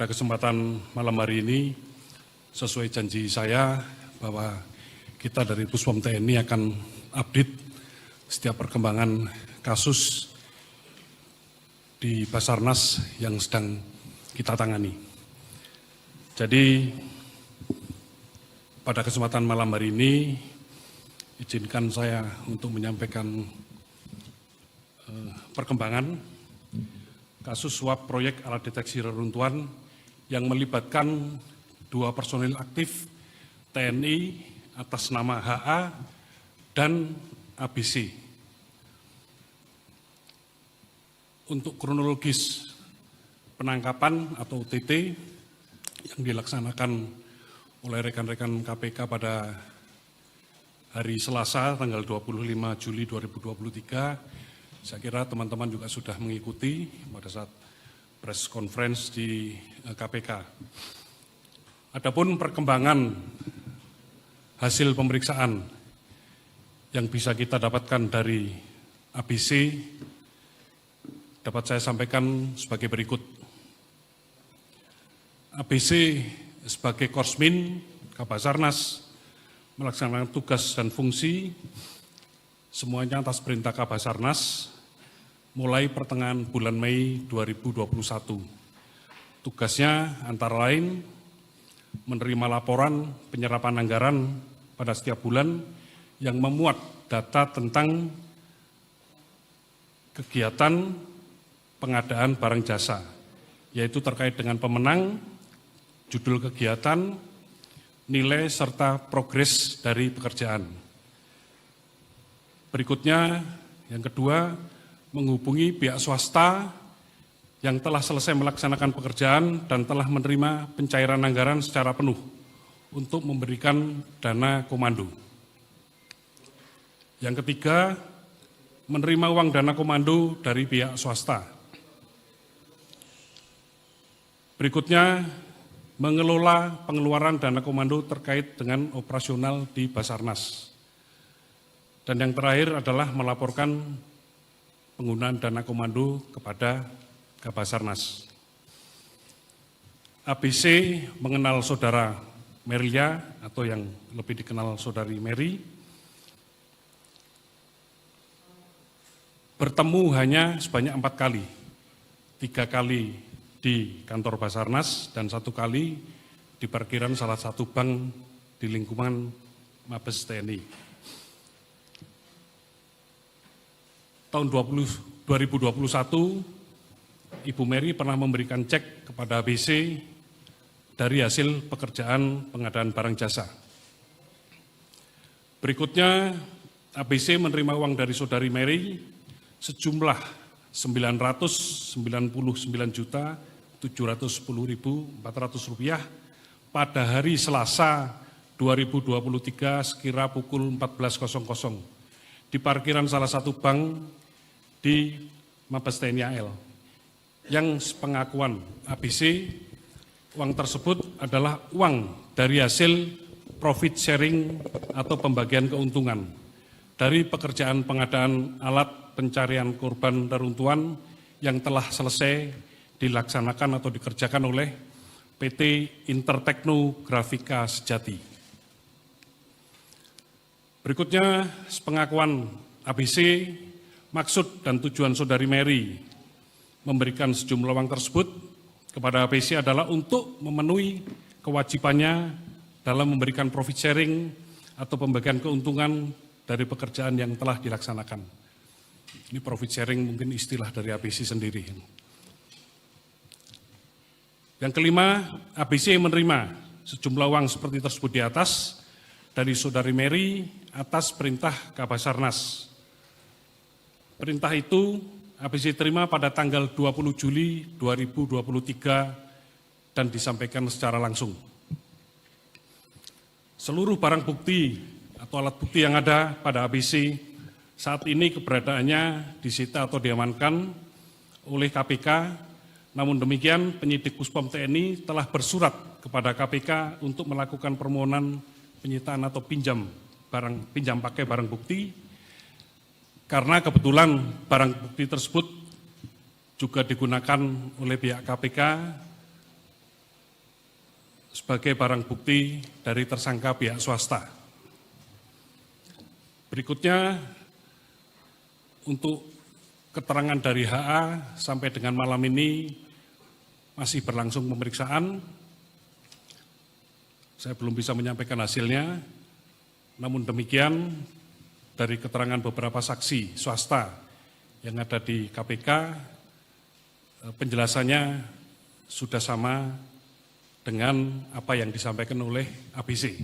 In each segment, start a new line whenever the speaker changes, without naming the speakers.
pada kesempatan malam hari ini, sesuai janji saya bahwa kita dari Puspom TNI akan update setiap perkembangan kasus di Basarnas yang sedang kita tangani. Jadi pada kesempatan malam hari ini, izinkan saya untuk menyampaikan perkembangan kasus suap proyek alat deteksi reruntuhan yang melibatkan 2 personil aktif TNI atas nama HA dan ABC. Untuk kronologis penangkapan atau OTT yang dilaksanakan oleh rekan-rekan KPK pada hari Selasa tanggal 25 Juli 2023, saya kira teman-teman juga sudah mengikuti pada saat press conference di KPK. Adapun perkembangan hasil pemeriksaan yang bisa kita dapatkan dari ABC dapat saya sampaikan sebagai berikut. ABC sebagai Korsmin Kabasarnas melaksanakan tugas dan fungsi semuanya atas perintah Kabasarnas mulai pertengahan bulan Mei 2021. Tugasnya antara lain menerima laporan penyerapan anggaran pada setiap bulan yang memuat data tentang kegiatan pengadaan barang jasa, yaitu terkait dengan pemenang, judul kegiatan, nilai serta progres dari pekerjaan. Berikutnya, yang kedua, menghubungi pihak swasta yang telah selesai melaksanakan pekerjaan dan telah menerima pencairan anggaran secara penuh untuk memberikan dana komando. Yang ketiga, menerima uang dana komando dari pihak swasta. Berikutnya, mengelola pengeluaran dana komando terkait dengan operasional di Basarnas. Dan yang terakhir adalah melaporkan penggunaan dana komando kepada Kabasarnas. ABC mengenal saudara Meria atau yang lebih dikenal saudari Mary. Bertemu hanya sebanyak 4 kali, 3 kali di kantor Basarnas dan 1 kali di parkiran salah satu bank di lingkungan Mabes TNI. Tahun 2021, Ibu Mary pernah memberikan cek kepada ABC dari hasil pekerjaan pengadaan barang jasa. Berikutnya, ABC menerima uang dari saudari Mary sejumlah Rp999.710.400 pada hari Selasa 2023 sekira pukul 14.00 di parkiran salah satu bank di Mabes TNI AL. Yang pengakuan ABC, uang tersebut adalah uang dari hasil profit sharing atau pembagian keuntungan dari pekerjaan pengadaan alat pencarian korban reruntuhan yang telah selesai dilaksanakan atau dikerjakan oleh PT Intertekno Grafika Sejati. Berikutnya, pengakuan ABC, maksud dan tujuan saudari Mary memberikan sejumlah uang tersebut kepada ABC adalah untuk memenuhi kewajibannya dalam memberikan profit sharing atau pembagian keuntungan dari pekerjaan yang telah dilaksanakan. Ini profit sharing mungkin istilah dari ABC sendiri. Yang kelima, ABC menerima sejumlah uang seperti tersebut di atas dari saudari Mary atas perintah Kabasarnas. Perintah itu ABC terima pada tanggal 20 Juli 2023 dan disampaikan secara langsung. Seluruh barang bukti atau alat bukti yang ada pada ABC saat ini keberadaannya disita atau diamankan oleh KPK. Namun demikian, penyidik Puspom TNI telah bersurat kepada KPK untuk melakukan permohonan penyitaan atau pinjam pakai barang bukti, karena kebetulan barang bukti tersebut juga digunakan oleh pihak KPK sebagai barang bukti dari tersangka pihak swasta. Berikutnya, untuk keterangan dari HA sampai dengan malam ini masih berlangsung pemeriksaan. Saya belum bisa menyampaikan hasilnya, namun demikian dari keterangan beberapa saksi swasta yang ada di KPK, penjelasannya sudah sama dengan apa yang disampaikan oleh ABC.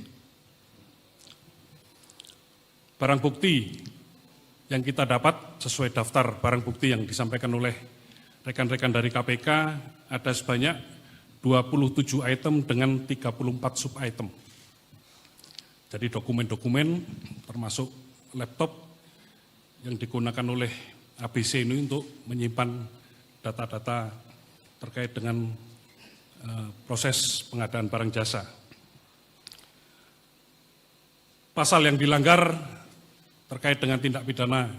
Barang bukti yang kita dapat sesuai daftar barang bukti yang disampaikan oleh rekan-rekan dari KPK ada sebanyak 27 item dengan 34 sub-item. Jadi dokumen-dokumen termasuk laptop yang digunakan oleh ABC ini untuk menyimpan data-data terkait dengan proses pengadaan barang jasa. Pasal yang dilanggar terkait dengan tindak pidana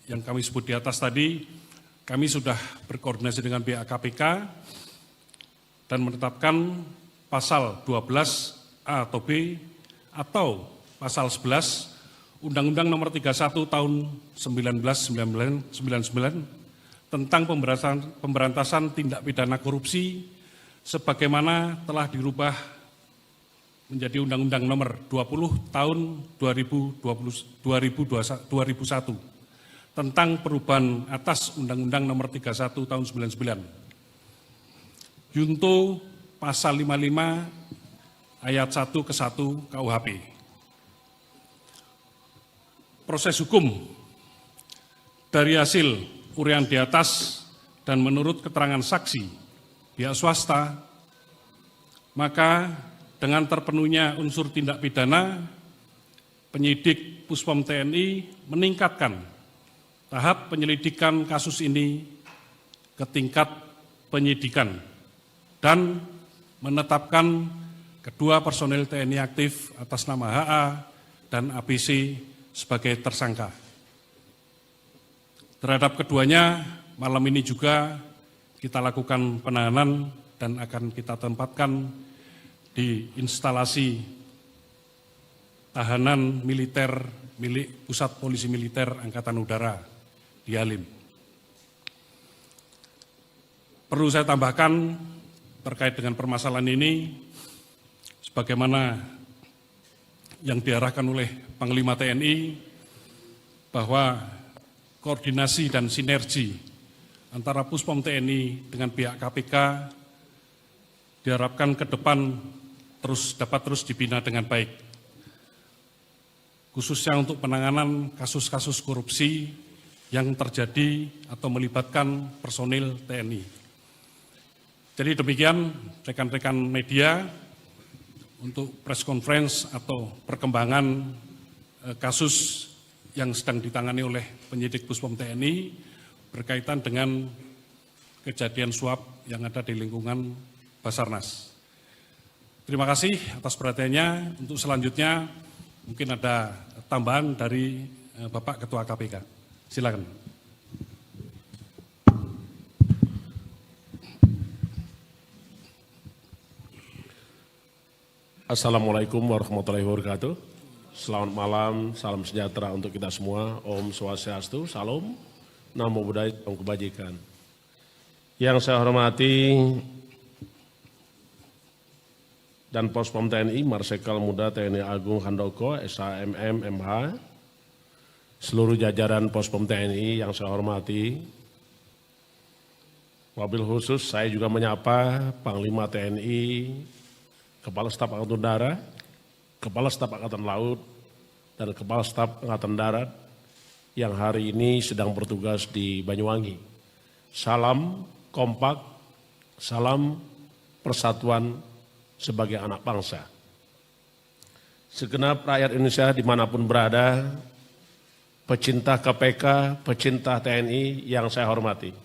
yang kami sebut di atas tadi, kami sudah berkoordinasi dengan pihak KPK dan menetapkan pasal 12A atau B atau pasal 11 Undang-Undang Nomor 31 Tahun 1999 tentang pemberantasan tindak pidana korupsi sebagaimana telah dirubah menjadi Undang-Undang Nomor 20 Tahun 2001 tentang perubahan atas Undang-Undang Nomor 31 Tahun 99. Junto pasal 55 ayat 1 ke 1 KUHP. Proses hukum dari hasil uraian di atas dan menurut keterangan saksi pihak swasta, maka dengan terpenuhnya unsur tindak pidana, penyidik Puspom TNI meningkatkan tahap penyelidikan kasus ini ke tingkat penyidikan dan menetapkan kedua personel TNI aktif atas nama HA dan ABC sebagai tersangka. Terhadap keduanya, malam ini juga kita lakukan penahanan dan akan kita tempatkan di instalasi tahanan militer milik Pusat Polisi Militer Angkatan Udara di Halim. Perlu saya tambahkan terkait dengan permasalahan ini, sebagaimana yang diarahkan oleh Panglima TNI, bahwa koordinasi dan sinergi antara Puspom TNI dengan pihak KPK diharapkan ke depan dapat terus dibina dengan baik, khususnya untuk penanganan kasus-kasus korupsi yang terjadi atau melibatkan personil TNI. Jadi demikian rekan-rekan media untuk press conference atau perkembangan kasus yang sedang ditangani oleh penyidik Puspom TNI berkaitan dengan kejadian suap yang ada di lingkungan Basarnas. Terima kasih atas perhatiannya. Untuk selanjutnya mungkin ada tambahan dari Bapak Ketua KPK. Silakan.
Assalamualaikum warahmatullahi wabarakatuh. Selamat malam, salam sejahtera untuk kita semua. Om Swastiastu, Salam, Namo Buddhaya, Om Kebajikan. Yang saya hormati dan Puspom TNI, Marsikal Muda TNI Agung Handoko, SHMM, MH, seluruh jajaran Puspom TNI yang saya hormati. Wabil khusus saya juga menyapa Panglima TNI, Kepala Staf Angkatan Udara, Kepala Staf Angkatan Laut, dan Kepala Staf Angkatan Darat yang hari ini sedang bertugas di Banyuwangi. Salam kompak, salam persatuan sebagai anak bangsa. Segenap rakyat Indonesia dimanapun berada, pecinta KPK, pecinta TNI yang saya hormati.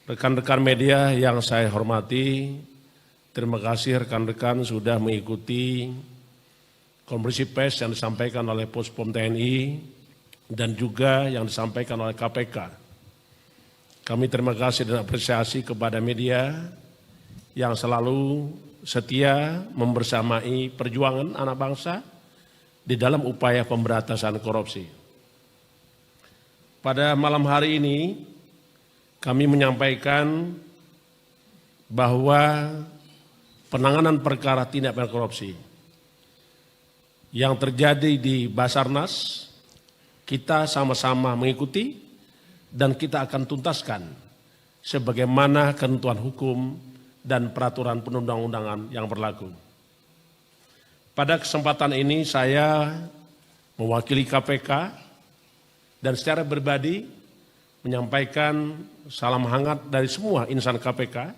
Rekan-rekan media yang saya hormati, terima kasih rekan-rekan sudah mengikuti konferensi pers yang disampaikan oleh Puspom TNI dan juga yang disampaikan oleh KPK. Kami terima kasih dan apresiasi kepada media yang selalu setia membersamai perjuangan anak bangsa di dalam upaya pemberantasan korupsi. Pada malam hari ini kami menyampaikan bahwa penanganan perkara tindak pidana korupsi yang terjadi di Basarnas kita sama-sama mengikuti dan kita akan tuntaskan sebagaimana ketentuan hukum dan peraturan perundang-undangan yang berlaku. Pada kesempatan ini saya mewakili KPK dan secara pribadi menyampaikan salam hangat dari semua insan KPK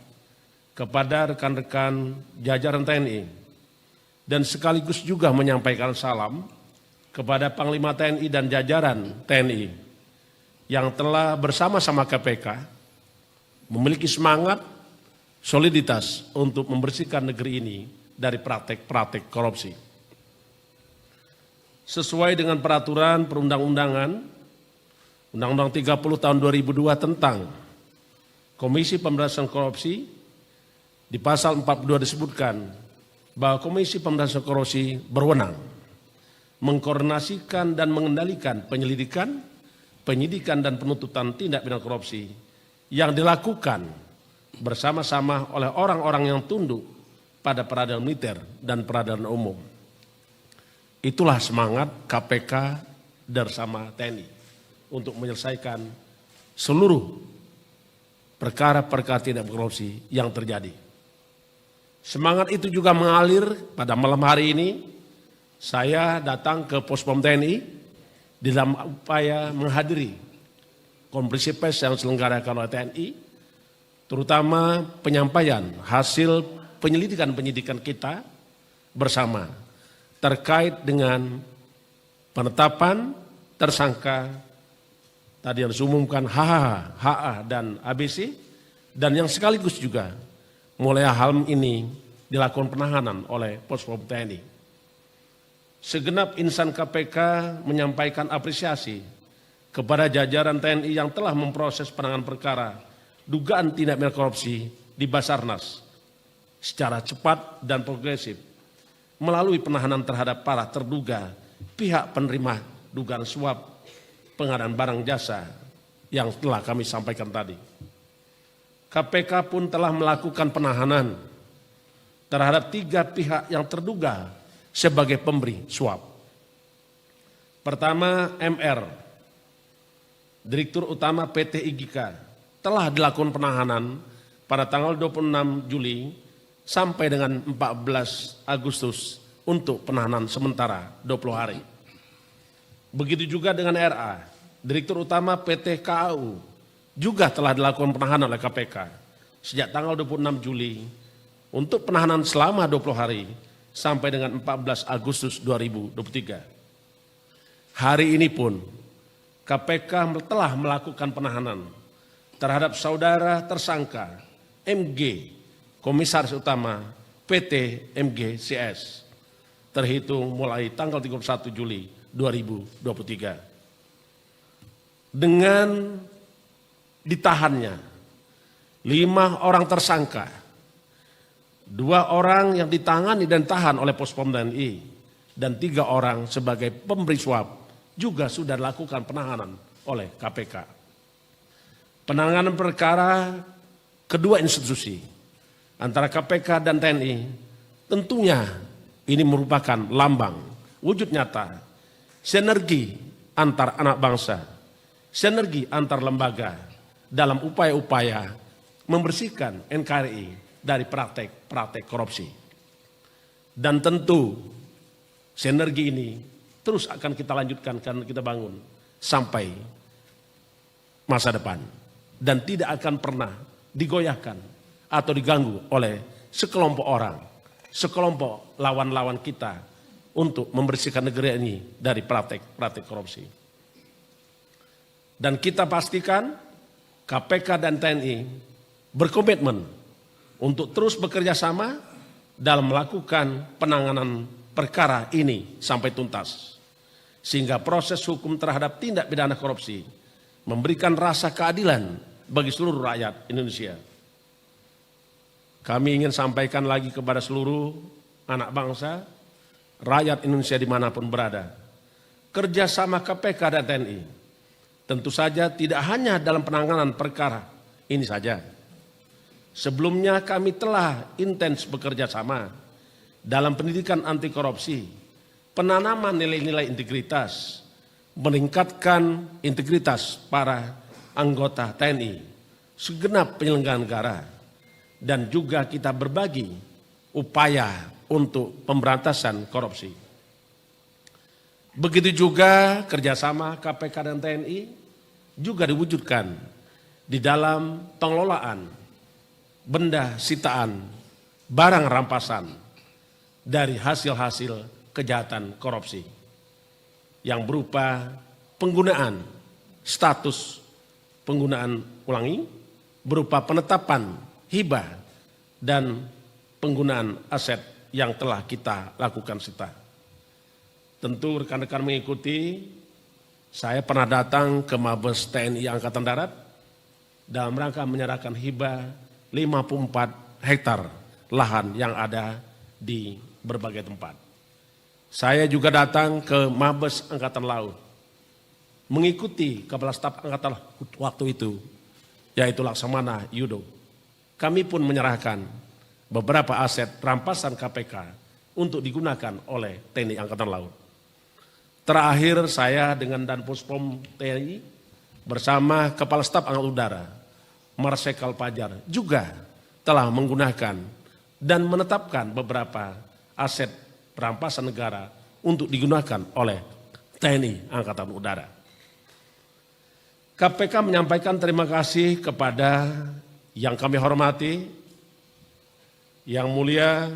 kepada rekan-rekan jajaran TNI dan sekaligus juga menyampaikan salam kepada Panglima TNI dan jajaran TNI yang telah bersama-sama KPK memiliki semangat, soliditas untuk membersihkan negeri ini dari praktek-praktek korupsi. Sesuai dengan peraturan perundang-undangan, Undang-Undang 30 tahun 2002 tentang Komisi Pemberantasan Korupsi, di pasal 42 disebutkan bahwa Komisi Pemberantasan Korupsi berwenang mengkoordinasikan dan mengendalikan penyelidikan, penyidikan dan penuntutan tindak pidana korupsi yang dilakukan bersama-sama oleh orang-orang yang tunduk pada peradilan militer dan peradilan umum. Itulah semangat KPK bersama TNI untuk menyelesaikan seluruh perkara-perkara tindak pidana korupsi yang terjadi. Semangat itu juga mengalir pada malam hari ini. Saya datang ke Pospom TNI di dalam upaya menghadiri konferensi pers yang diselenggarakan oleh TNI, terutama penyampaian hasil penyelidikan kita bersama terkait dengan penetapan tersangka tadi yang diumumkan HH, HA dan ABC, dan yang sekaligus juga mulai hal ini dilakukan penahanan oleh Pospom TNI. Segenap insan KPK menyampaikan apresiasi kepada jajaran TNI yang telah memproses penanganan perkara dugaan tindak pidana korupsi di Basarnas secara cepat dan progresif melalui penahanan terhadap para terduga pihak penerima dugaan suap pengadaan barang jasa yang telah kami sampaikan tadi. KPK pun telah melakukan penahanan terhadap 3 pihak yang terduga sebagai pemberi suap. Pertama, MR, Direktur Utama PT IGIKA, telah dilakukan penahanan pada tanggal 26 Juli sampai dengan 14 Agustus untuk penahanan sementara 20 hari. Begitu juga dengan RA, Direktur Utama PT KAU, juga telah dilakukan penahanan oleh KPK sejak tanggal 26 Juli untuk penahanan selama 20 hari sampai dengan 14 Agustus 2023. Hari ini pun KPK telah melakukan penahanan terhadap saudara tersangka MG, Komisaris Utama PT MGCS, terhitung mulai tanggal 31 Juli 2023. Dengan ditahannya 5 orang tersangka, 2 orang yang ditangani dan tahan oleh Pospom TNI dan 3 orang sebagai pemberi suap juga sudah dilakukan penahanan oleh KPK. Penanganan perkara kedua institusi antara KPK dan TNI tentunya ini merupakan lambang wujud nyata sinergi antar anak bangsa, sinergi antar lembaga dalam upaya-upaya membersihkan NKRI dari praktek-praktek korupsi. Dan tentu sinergi ini terus akan kita lanjutkan, akan kita bangun sampai masa depan. Dan tidak akan pernah digoyahkan atau diganggu oleh sekelompok orang, sekelompok lawan-lawan kita untuk membersihkan negeri ini dari praktek-praktek korupsi. Dan kita pastikan KPK dan TNI berkomitmen untuk terus bekerja sama dalam melakukan penanganan perkara ini sampai tuntas. Sehingga proses hukum terhadap tindak pidana korupsi memberikan rasa keadilan bagi seluruh rakyat Indonesia. kami ingin sampaikan lagi kepada seluruh anak bangsa, rakyat Indonesia dimanapun berada, kerjasama KPK dan TNI tentu saja tidak hanya dalam penanganan perkara ini saja. Sebelumnya kami telah intens bekerja sama dalam pendidikan anti korupsi, penanaman nilai-nilai integritas, meningkatkan integritas para anggota TNI, segenap penyelenggara negara, dan juga kita berbagi upaya untuk pemberantasan korupsi. Begitu juga kerjasama KPK dan TNI juga diwujudkan di dalam pengelolaan benda sitaan, barang rampasan dari hasil-hasil kejahatan korupsi yang berupa penggunaan status penggunaan ulangi, berupa penetapan hibah dan penggunaan aset yang telah kita lakukan sita. Tentu rekan-rekan mengikuti, saya pernah datang ke Mabes TNI Angkatan Darat dalam rangka menyerahkan hibah 54 hektar lahan yang ada di berbagai tempat. Saya juga datang ke Mabes Angkatan Laut, mengikuti Kepala Staf Angkatan Laut waktu itu, yaitu Laksamana Yudo. Kami pun menyerahkan beberapa aset rampasan KPK untuk digunakan oleh TNI Angkatan Laut. Terakhir saya dengan Danpuspom TNI bersama Kepala Staf Angkatan Udara, Marsikal Fajar, juga telah menggunakan dan menetapkan beberapa aset rampasan negara untuk digunakan oleh TNI Angkatan Udara. KPK menyampaikan terima kasih kepada yang kami hormati, Yang Mulia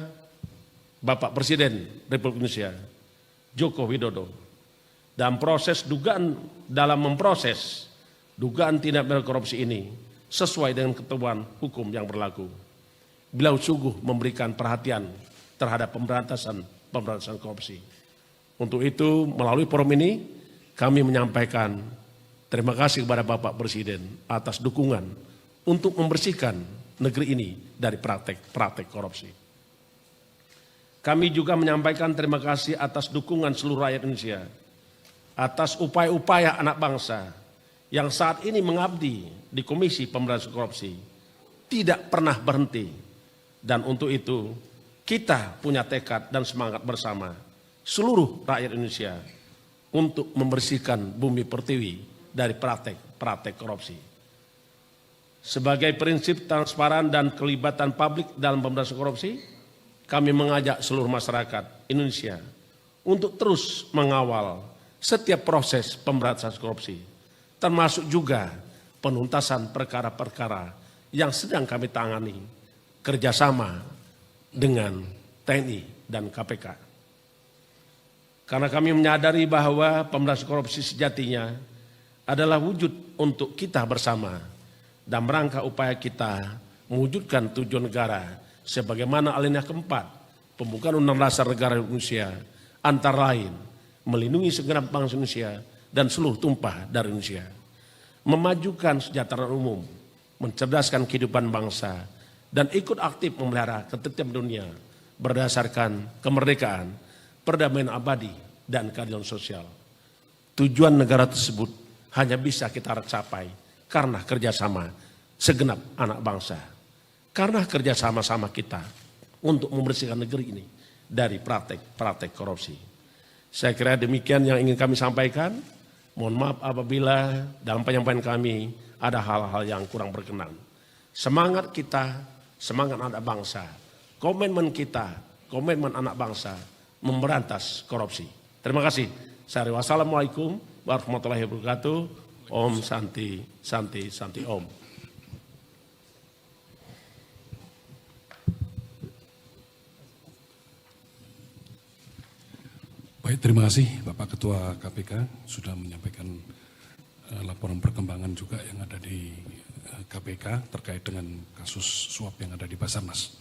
Bapak Presiden Republik Indonesia Joko Widodo dalam memproses dugaan tindak pidana korupsi ini sesuai dengan ketentuan hukum yang berlaku. Beliau sungguh memberikan perhatian terhadap pemberantasan korupsi. Untuk itu melalui forum ini kami menyampaikan terima kasih kepada Bapak Presiden atas dukungan untuk membersihkan negeri ini dari praktek korupsi. Kami juga menyampaikan terima kasih atas dukungan seluruh rakyat Indonesia, atas upaya-upaya anak bangsa yang saat ini mengabdi di Komisi Pemberantasan Korupsi tidak pernah berhenti. Dan untuk itu kita punya tekad dan semangat bersama seluruh rakyat Indonesia untuk membersihkan bumi pertiwi dari praktek korupsi. Sebagai prinsip transparan dan kelibatan publik dalam pemberantasan korupsi, kami mengajak seluruh masyarakat Indonesia untuk terus mengawal setiap proses pemberantasan korupsi, termasuk juga penuntasan perkara-perkara yang sedang kami tangani kerjasama dengan TNI dan KPK. Karena kami menyadari bahwa pemberantasan korupsi sejatinya adalah wujud untuk kita bersama dalam rangka upaya kita mewujudkan tujuan negara sebagaimana alinea keempat pembukaan Undang-Undang Dasar Negara Indonesia, antara lain melindungi segenap bangsa Indonesia dan seluruh tumpah dari Indonesia, memajukan kesejahteraan umum, mencerdaskan kehidupan bangsa, dan ikut aktif memelihara ketertiban dunia berdasarkan kemerdekaan, perdamaian abadi, dan keadilan sosial. Tujuan negara tersebut hanya bisa kita capai karena kerjasama segenap anak bangsa, karena kerjasama-sama kita untuk membersihkan negeri ini dari praktek korupsi. Saya kira demikian yang ingin kami sampaikan. Mohon maaf apabila dalam penyampaian kami ada hal-hal yang kurang berkenan. Semangat kita, semangat anak bangsa, komitmen kita, komitmen anak bangsa memberantas korupsi. Terima kasih. Wassalamualaikum warahmatullahi wabarakatuh. Om Santi, Santi, Santi Om.
Baik, terima kasih Bapak Ketua KPK sudah menyampaikan laporan perkembangan juga yang ada di KPK terkait dengan kasus suap yang ada di Basarnas.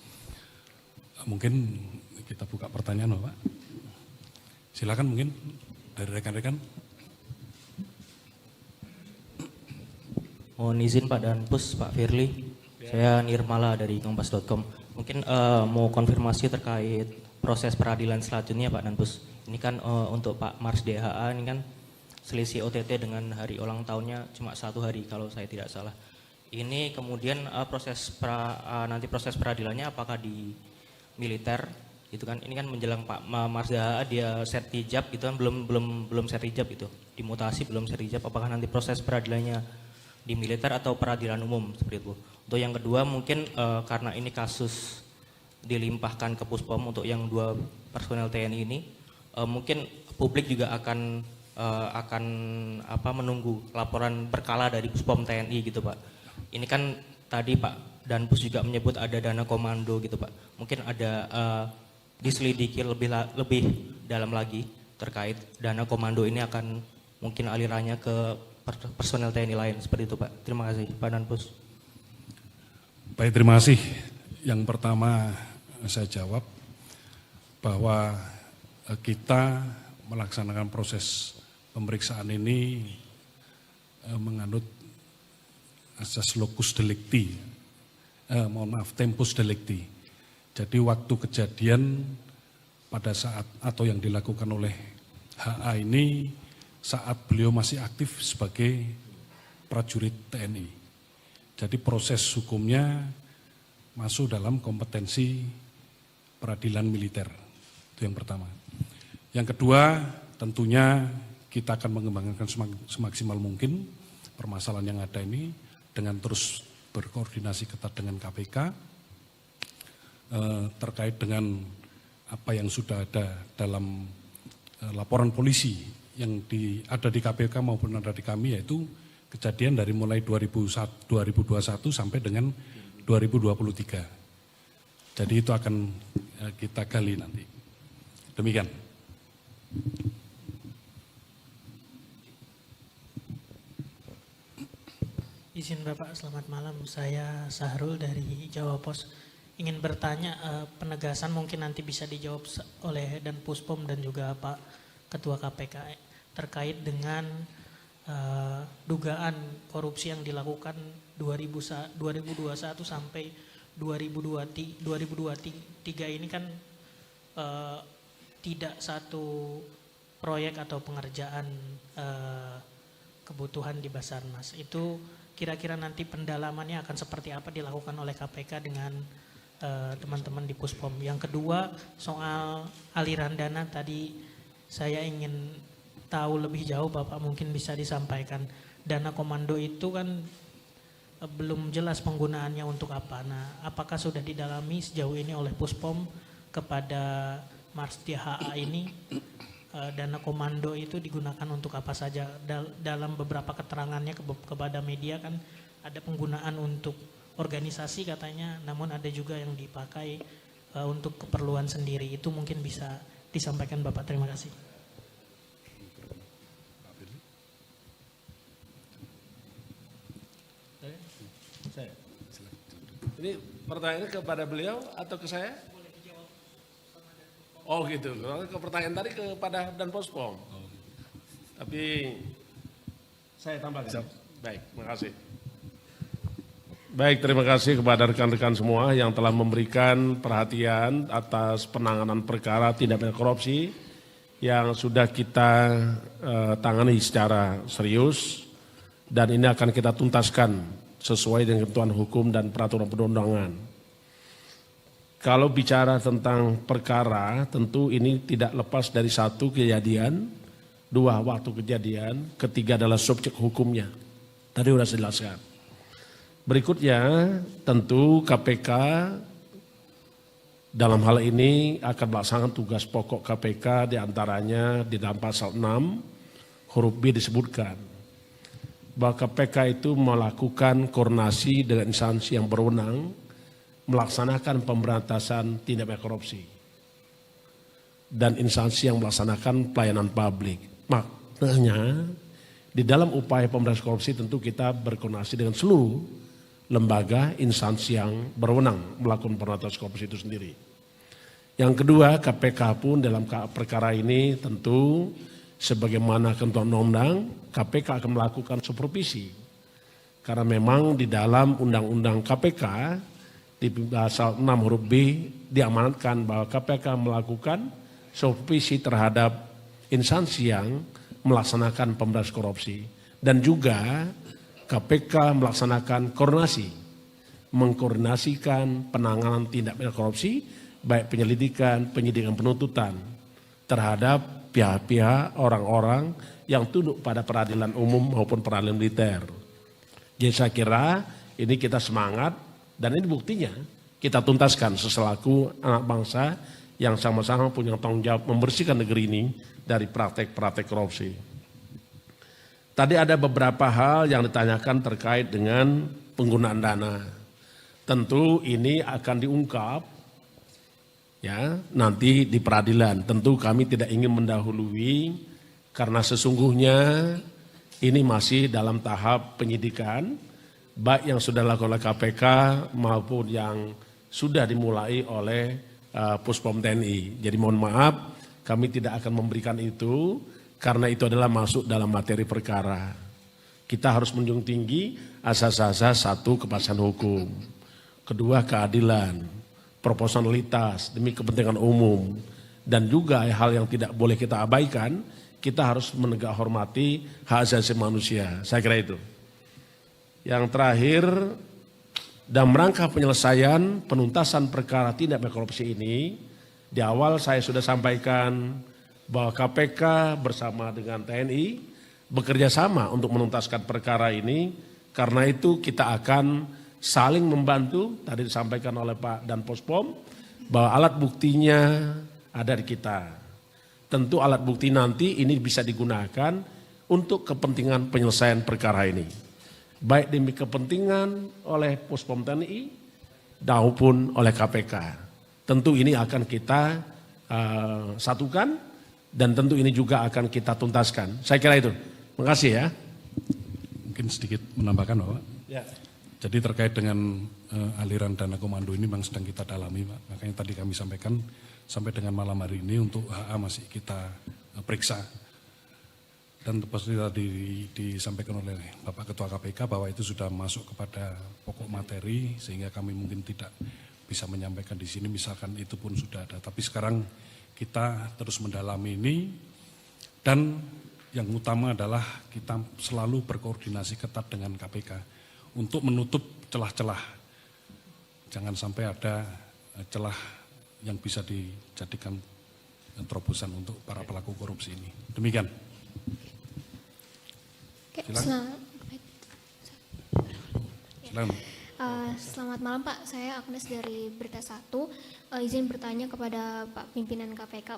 Mungkin kita buka pertanyaan Bapak. Silakan mungkin dari rekan-rekan.
Mohon izin Pak Danpus, Pak Firly. Saya Nirmala dari Kompas.com. Mungkin mau konfirmasi terkait proses peradilan selanjutnya Pak Danpus. Ini kan untuk Pak Mars DHA ini kan selisih OTT dengan hari ulang tahunnya cuma 1 hari kalau saya tidak salah. Ini kemudian nanti proses peradilannya apakah di militer gitu kan? Ini kan menjelang Pak Mars DHA dia sertijab gitu kan, belum sertijab itu. Dimutasi belum sertijab, apakah nanti proses peradilannya di militer atau peradilan umum seperti itu. Untuk yang kedua mungkin karena ini kasus dilimpahkan ke Puspom untuk yang 2 personel TNI ini, mungkin publik juga akan menunggu laporan berkala dari Puspom TNI gitu Pak. Ini kan tadi Pak Danpus juga menyebut ada dana komando gitu Pak. Mungkin ada diselidiki lebih dalam lagi terkait dana komando ini akan mungkin alirannya ke personel TNI lain seperti itu Pak. Terima kasih Pak Danpus.
Baik, terima kasih. Yang pertama saya jawab bahwa kita melaksanakan proses pemeriksaan ini menganut asas locus delicti, tempus delicti. Jadi waktu kejadian pada saat atau yang dilakukan oleh HA ini saat beliau masih aktif sebagai prajurit TNI. Jadi proses hukumnya masuk dalam kompetensi peradilan militer. Itu yang pertama. Yang kedua, tentunya kita akan mengembangkan semaksimal mungkin permasalahan yang ada ini dengan terus berkoordinasi ketat dengan KPK terkait dengan apa yang sudah ada dalam laporan polisi yang ada di KPK maupun ada di kami, yaitu kejadian dari mulai 2021 sampai dengan 2023. Jadi itu akan kita gali nanti. Demikian.
Izin Bapak, selamat malam. Saya Sahrul dari Jawa Pos. Ingin bertanya, penegasan mungkin nanti bisa dijawab oleh Dan Puspom dan juga Pak Ketua KPK terkait dengan dugaan korupsi yang dilakukan 2021 sampai 2023 ini kan tidak satu proyek atau pengerjaan kebutuhan di Basarnas. Itu kira-kira nanti pendalamannya akan seperti apa dilakukan oleh KPK dengan teman-teman di Puspom. Yang kedua, soal aliran dana tadi saya ingin tahu lebih jauh, Bapak mungkin bisa disampaikan. Dana komando itu kan belum jelas penggunaannya untuk apa. Nah, apakah sudah didalami sejauh ini oleh Puspom kepada Mars DHA ini, dana komando itu digunakan untuk apa saja? Dalam beberapa keterangannya kepada media kan ada penggunaan untuk organisasi katanya, namun ada juga yang dipakai untuk keperluan sendiri. Itu mungkin bisa disampaikan Bapak. Terima kasih.
Ini pertanyaannya kepada beliau atau ke saya? Oh gitu, pertanyaan tadi kepada Dan Puspom. Tapi saya tambahkan. Baik, terima kasih. Baik, terima kasih kepada rekan-rekan semua yang telah memberikan perhatian atas penanganan perkara tindak pidana korupsi yang sudah kita tangani secara serius dan ini akan kita tuntaskan sesuai dengan ketentuan hukum dan peraturan perundang-undangan. Kalau bicara tentang perkara, tentu ini tidak lepas dari satu kejadian, dua waktu kejadian, ketiga adalah subjek hukumnya. Tadi sudah saya jelaskan. Berikutnya, tentu KPK dalam hal ini akan melaksanakan tugas pokok KPK diantaranya di dalam pasal 6 huruf B disebutkan bahwa KPK itu melakukan koordinasi dengan instansi yang berwenang melaksanakan pemberantasan tindak pidana korupsi dan instansi yang melaksanakan pelayanan publik. Maknanya di dalam upaya pemberantasan korupsi tentu kita berkoordinasi dengan seluruh lembaga instansi yang berwenang melakukan pemberantasan korupsi itu sendiri. Yang kedua, KPK pun dalam perkara ini tentu sebagaimana ketentuan undang-undang, KPK akan melakukan supervisi. Karena memang di dalam undang-undang KPK di pasal 6 huruf B diamanatkan bahwa KPK melakukan supervisi terhadap instansi yang melaksanakan pemberantasan korupsi. Dan juga KPK melaksanakan koordinasi, mengkoordinasikan penanganan tindak pidana korupsi, baik penyelidikan, penyidikan, penuntutan terhadap pihak-pihak orang-orang yang tunduk pada peradilan umum maupun peradilan militer. Jadi saya kira ini kita semangat dan ini buktinya kita tuntaskan seselaku anak bangsa yang sama-sama punya tanggung jawab membersihkan negeri ini dari praktek-praktek korupsi. Tadi ada beberapa hal yang ditanyakan terkait dengan penggunaan dana. Tentu ini akan diungkap ya nanti di peradilan. Tentu kami tidak ingin mendahului karena sesungguhnya ini masih dalam tahap penyidikan, baik yang sudah dilakukan oleh KPK maupun yang sudah dimulai oleh Puspom TNI. Jadi mohon maaf, kami tidak akan memberikan itu karena itu adalah masuk dalam materi perkara. Kita harus menjunjung tinggi asas-asas satu kepastian hukum, kedua keadilan, proporsionalitas demi kepentingan umum, dan juga hal yang tidak boleh kita abaikan, kita harus menegak hormati hak asasi manusia. Saya kira itu. Yang terakhir, dalam rangka penyelesaian penuntasan perkara tindak pidana korupsi ini, di awal saya sudah sampaikan bahwa KPK bersama dengan TNI bekerja sama untuk menuntaskan perkara ini. Karena itu kita akan saling membantu, tadi disampaikan oleh Pak Dan Puspom, bahwa alat buktinya ada di kita. Tentu alat bukti nanti ini bisa digunakan untuk kepentingan penyelesaian perkara ini. Baik demi kepentingan oleh Puspom TNI maupun oleh KPK. Tentu ini akan kita satukan dan tentu ini juga akan kita tuntaskan. Saya kira itu. Terima kasih ya.
Mungkin sedikit menambahkan Bapak.
Ya.
Jadi terkait dengan aliran dana komando ini memang sedang kita dalami Pak. Makanya tadi kami sampaikan sampai dengan malam hari ini untuk HA masih kita periksa. Dan seperti tadi disampaikan oleh Bapak Ketua KPK bahwa itu sudah masuk kepada pokok materi sehingga kami mungkin tidak bisa menyampaikan di sini misalkan itu pun sudah ada. Tapi sekarang kita terus mendalami ini dan yang utama adalah kita selalu berkoordinasi ketat dengan KPK untuk menutup celah-celah. Jangan sampai ada celah yang bisa dijadikan terobosan untuk para pelaku korupsi ini. Demikian.
Oke,
Silakan.
Selamat malam Pak, saya Agnes dari Berita 1. Izin bertanya kepada Pak Pimpinan KPK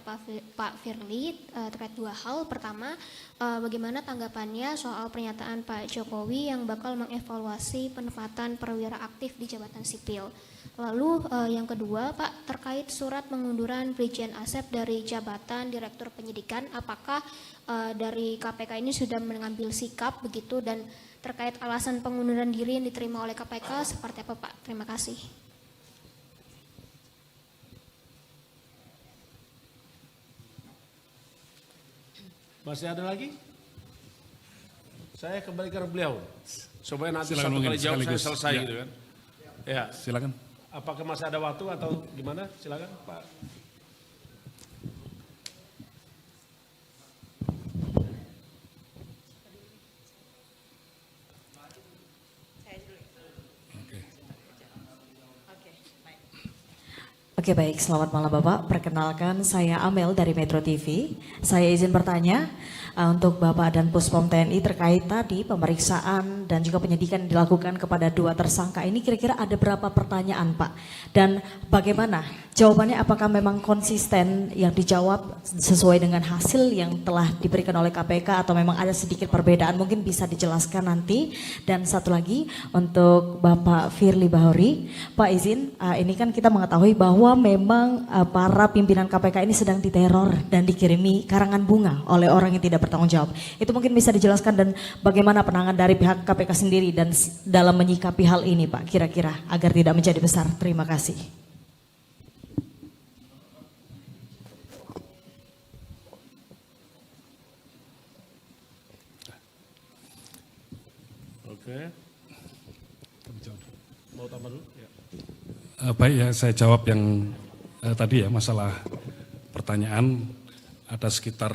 Pak Firly terkait dua hal. Pertama, bagaimana tanggapannya soal pernyataan Pak Jokowi yang bakal mengevaluasi penempatan perwira aktif di jabatan sipil. Lalu yang kedua Pak, terkait surat pengunduran Brigjen Asep dari jabatan Direktur Penyidikan, apakah dari KPK ini sudah mengambil sikap begitu, dan terkait alasan pengunduran diri yang diterima oleh KPK seperti apa Pak? Terima kasih.
Masih ada lagi? Saya kembalikan beliau supaya nanti
Silakan
satu kali jawab saya
sekaligus.
selesai
Ya.
gitu kan. Ya.
Silakan.
Apakah masih ada waktu atau gimana? Silakan Pak.
Oke baik, selamat malam Bapak. Perkenalkan saya Amel dari Metro TV. Saya izin bertanya untuk Bapak dan Puspom TNI terkait tadi pemeriksaan dan juga penyidikan dilakukan kepada dua tersangka ini, kira-kira ada berapa pertanyaan Pak? Dan bagaimana jawabannya, apakah memang konsisten yang dijawab sesuai dengan hasil yang telah diberikan oleh KPK atau memang ada sedikit perbedaan? Mungkin bisa dijelaskan nanti. Dan satu lagi untuk Bapak Firly Bahuri, Pak izin, ini kan kita mengetahui bahwa memang para pimpinan KPK ini sedang diteror dan dikirimi karangan bunga oleh orang yang tidak bertanggung jawab. Itu mungkin bisa dijelaskan dan bagaimana penanganan dari pihak KPK sendiri dan dalam menyikapi hal ini Pak, kira-kira agar tidak menjadi besar. Terima kasih.
Oke. Mau tambah dulu? Ya.
Baik ya, saya jawab yang tadi ya, masalah pertanyaan. Ada sekitar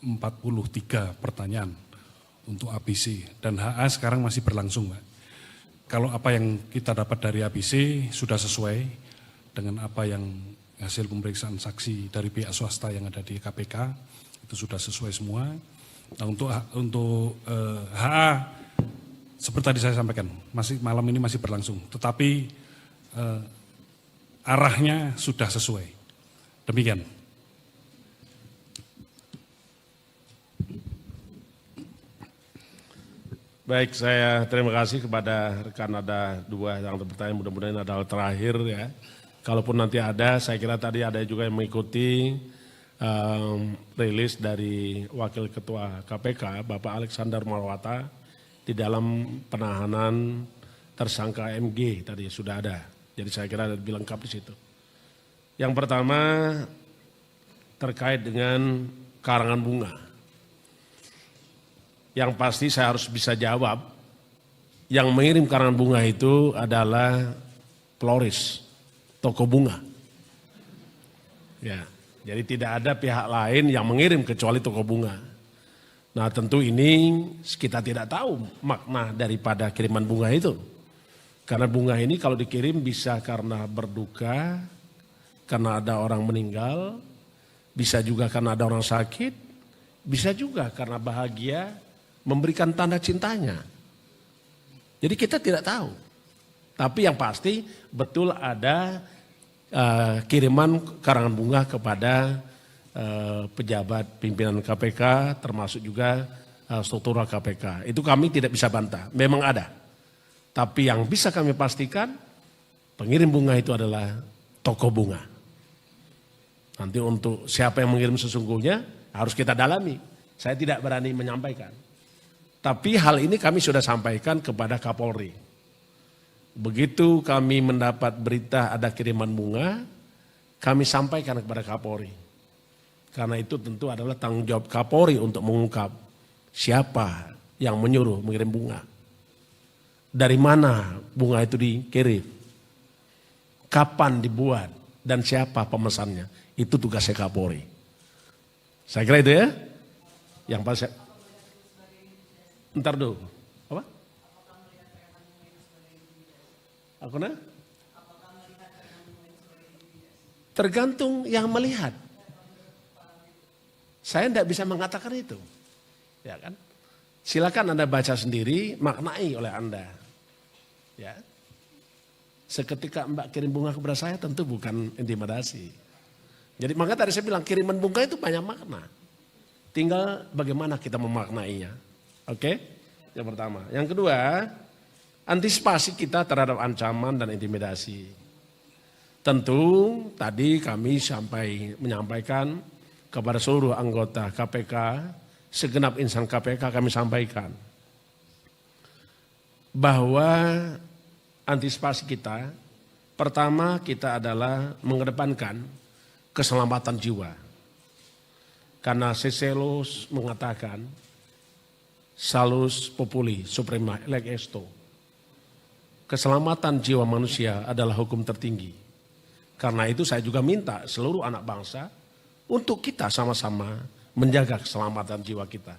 43 pertanyaan untuk ABC dan HA sekarang masih berlangsung, Pak. Kalau apa yang kita dapat dari ABC sudah sesuai dengan apa yang hasil pemeriksaan saksi dari pihak swasta yang ada di KPK, itu sudah sesuai semua. Nah, untuk HA seperti tadi saya sampaikan, malam ini masih berlangsung, tetapi arahnya sudah sesuai. Demikian.
Baik, saya terima kasih kepada rekan, ada dua yang bertanya, mudah-mudahan ada hal terakhir ya. Kalaupun nanti ada, saya kira tadi ada juga yang mengikuti rilis dari Wakil Ketua KPK, Bapak Alexander Marwata, di dalam penahanan tersangka MG tadi sudah ada. Jadi saya kira lebih lengkap di situ. Yang pertama terkait dengan karangan bunga. Yang pasti saya harus bisa jawab, yang mengirim karangan bunga itu adalah florist, toko bunga. Ya, jadi tidak ada pihak lain yang mengirim kecuali toko bunga. Nah tentu ini kita tidak tahu makna daripada kiriman bunga itu. Karena bunga ini kalau dikirim bisa karena berduka, karena ada orang meninggal, bisa juga karena ada orang sakit, bisa juga karena bahagia, memberikan tanda cintanya. Jadi kita tidak tahu. Tapi yang pasti betul ada kiriman karangan bunga kepada pejabat pimpinan KPK, termasuk juga struktural KPK. Itu kami tidak bisa bantah, memang ada. Tapi yang bisa kami pastikan, pengirim bunga itu adalah toko bunga. Nanti untuk siapa yang mengirim sesungguhnya harus kita dalami. Saya tidak berani menyampaikan. Tapi hal ini kami sudah sampaikan kepada Kapolri. Begitu kami mendapat berita ada kiriman bunga, kami sampaikan kepada Kapolri. Karena itu tentu adalah tanggung jawab Kapolri untuk mengungkap siapa yang menyuruh mengirim bunga. Dari mana bunga itu dikirim, kapan dibuat, dan siapa pemesannya. Itu tugasnya Kapolri. Saya kira itu ya. Yang pasti. Ntar dulu. Apa? Aku nah? Tergantung yang melihat. Saya tidak bisa mengatakan itu. Ya kan? Silakan Anda baca sendiri, maknai oleh Anda. Ya. Seketika Mbak kirim bunga kepada saya tentu bukan intimidasi. Jadi maka tadi saya bilang kiriman bunga itu banyak makna. Tinggal bagaimana kita memaknainya. Oke? Yang pertama. Yang kedua, antisipasi kita terhadap ancaman dan intimidasi. Tentu tadi kami menyampaikan kepada seluruh anggota KPK, segenap insan KPK kami sampaikan bahwa antisipasi kita, pertama kita adalah mengedepankan keselamatan jiwa. Karena Ciceros mengatakan, salus populi suprema leg esto. Keselamatan jiwa manusia adalah hukum tertinggi. Karena itu saya juga minta seluruh anak bangsa untuk kita sama-sama menjaga keselamatan jiwa kita.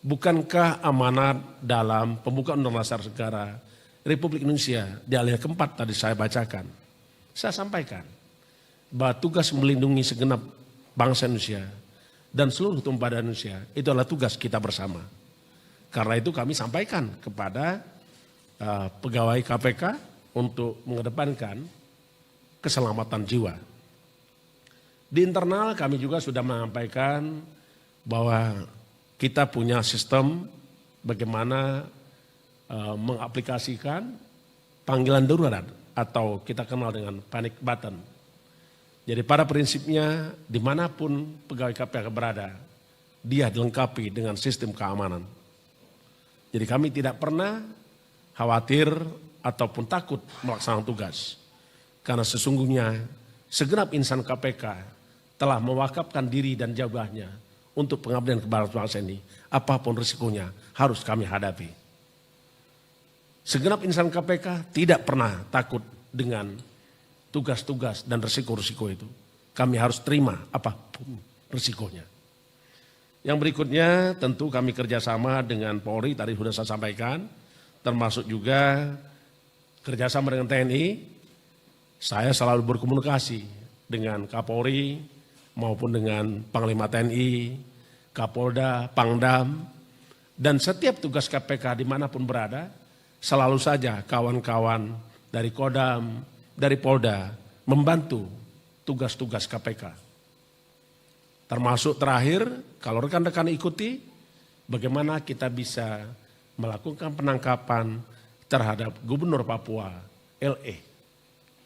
Bukankah amanat dalam pembukaan Undang-Undang Dasar Negara Republik Indonesia di ayat keempat tadi saya bacakan. Saya sampaikan bahwa tugas melindungi segenap bangsa Indonesia dan seluruh tumpah darah Indonesia itu adalah tugas kita bersama. Karena itu kami sampaikan kepada pegawai KPK untuk mengedepankan keselamatan jiwa. Di internal kami juga sudah menyampaikan bahwa kita punya sistem bagaimana mengaplikasikan panggilan darurat atau kita kenal dengan panic button. Jadi pada prinsipnya dimanapun pegawai KPK berada, dia dilengkapi dengan sistem keamanan. Jadi kami tidak pernah khawatir ataupun takut melaksanakan tugas. Karena sesungguhnya segenap insan KPK telah mewakafkan diri dan jabahnya untuk pengabdian kepada bangsa ini. Apapun risikonya harus kami hadapi. Segenap insan KPK tidak pernah takut dengan tugas-tugas dan risiko-risiko itu. Kami harus terima apapun risikonya. Yang berikutnya tentu kami kerjasama dengan Polri, tadi sudah saya sampaikan, termasuk juga kerjasama dengan TNI. Saya selalu berkomunikasi dengan Kapolri maupun dengan Panglima TNI, Kapolda, Pangdam, dan setiap tugas KPK dimanapun berada, selalu saja kawan-kawan dari Kodam, dari Polda membantu tugas-tugas KPK. Termasuk terakhir, kalau rekan-rekan ikuti, bagaimana kita bisa melakukan penangkapan terhadap Gubernur Papua, LE,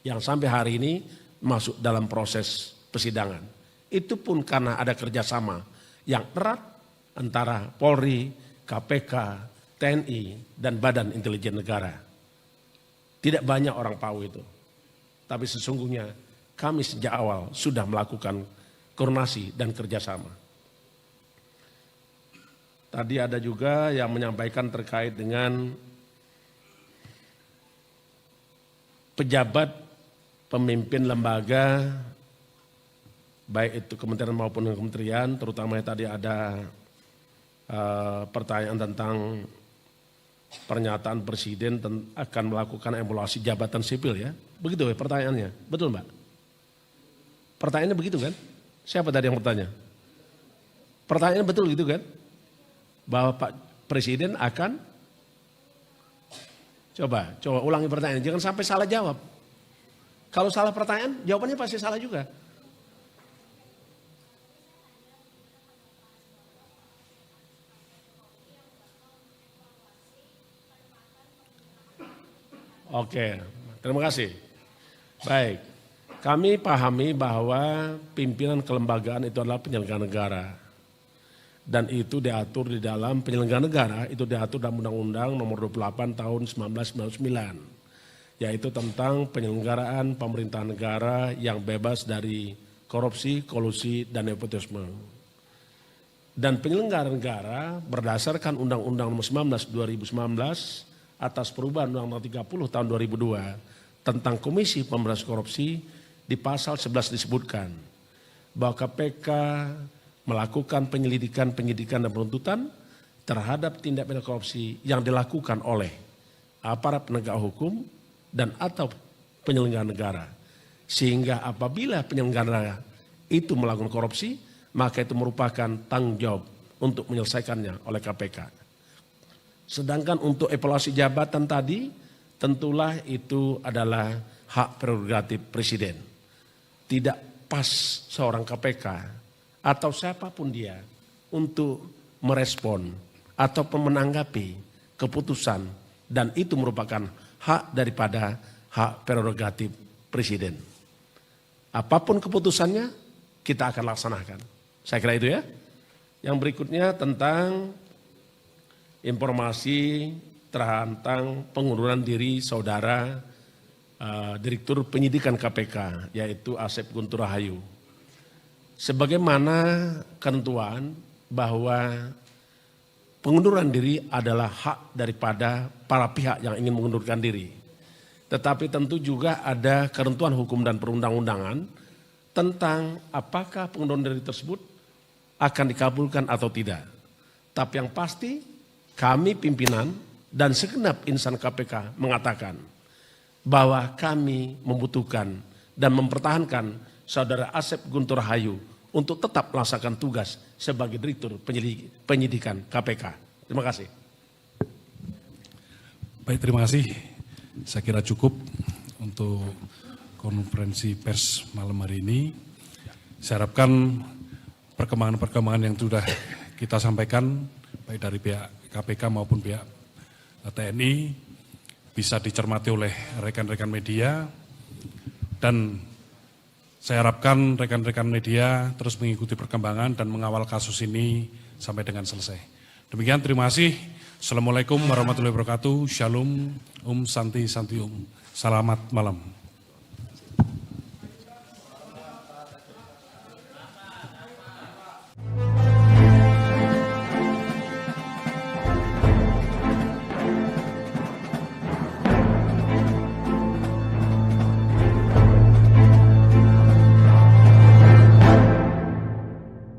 yang sampai hari ini masuk dalam proses persidangan. Itu pun karena ada kerjasama yang erat antara Polri, KPK, TNI, dan Badan Intelijen Negara. Tidak banyak orang tahu itu. Tapi sesungguhnya kami sejak awal sudah melakukan koordinasi dan kerjasama. Tadi ada juga yang menyampaikan terkait dengan pejabat pemimpin lembaga, baik itu kementerian maupun kementerian, terutama tadi ada pertanyaan tentang pernyataan Presiden akan melakukan evaluasi jabatan sipil ya. Begitu ya pertanyaannya, betul Mbak? Pertanyaannya begitu kan? Siapa tadi yang bertanya? Pertanyaannya betul gitu kan? Bahwa Pak Presiden akan, coba ulangi pertanyaan, jangan sampai salah jawab. Kalau salah pertanyaan, jawabannya pasti salah juga. Oke, terima kasih. Baik, kami pahami bahwa pimpinan kelembagaan itu adalah penyelenggara negara. Dan itu diatur di dalam penyelenggara negara, itu diatur dalam Undang-Undang nomor 28 tahun 1999. Yaitu tentang penyelenggaraan pemerintahan negara yang bebas dari korupsi, kolusi, dan nepotisme. Dan penyelenggara negara berdasarkan Undang-Undang nomor 19 2019 atas perubahan Undang-Undang 30 tahun 2002 tentang Komisi Pemberantasan Korupsi, di pasal 11 disebutkan bahwa KPK melakukan penyidikan dan penuntutan terhadap tindak pidana korupsi yang dilakukan oleh aparat penegak hukum dan atau penyelenggara negara. Sehingga apabila penyelenggara itu melakukan korupsi, maka itu merupakan tanggung jawab untuk menyelesaikannya oleh KPK. Sedangkan untuk evaluasi jabatan tadi, tentulah itu adalah hak prerogatif Presiden. Tidak pas seorang KPK atau siapapun dia untuk merespon atau menanggapi keputusan, dan itu merupakan hak daripada hak prerogatif Presiden. Apapun keputusannya, kita akan laksanakan. Saya kira itu ya. Yang berikutnya tentang informasi tentang pengunduran diri saudara Direktur Penyidikan KPK, yaitu Asep Guntur Rahayu. Sebagaimana ketentuan bahwa pengunduran diri adalah hak daripada para pihak yang ingin mengundurkan diri. Tetapi tentu juga ada ketentuan hukum dan perundang-undangan tentang apakah pengunduran diri tersebut akan dikabulkan atau tidak. Tapi yang pasti kami pimpinan dan segenap insan KPK mengatakan bahwa kami membutuhkan dan mempertahankan saudara Asep Guntur Rahayu untuk tetap melaksanakan tugas sebagai Direktur Penyidikan KPK. Terima kasih.
Baik, terima kasih. Saya kira cukup untuk konferensi pers malam hari ini. Saya harapkan perkembangan-perkembangan yang sudah kita sampaikan, baik dari pihak KPK maupun pihak TNI, bisa dicermati oleh rekan-rekan media, dan saya harapkan rekan-rekan media terus mengikuti perkembangan dan mengawal kasus ini sampai dengan selesai. Demikian, terima kasih. Assalamualaikum warahmatullahi wabarakatuh. Shalom, Santi, Santi Selamat malam.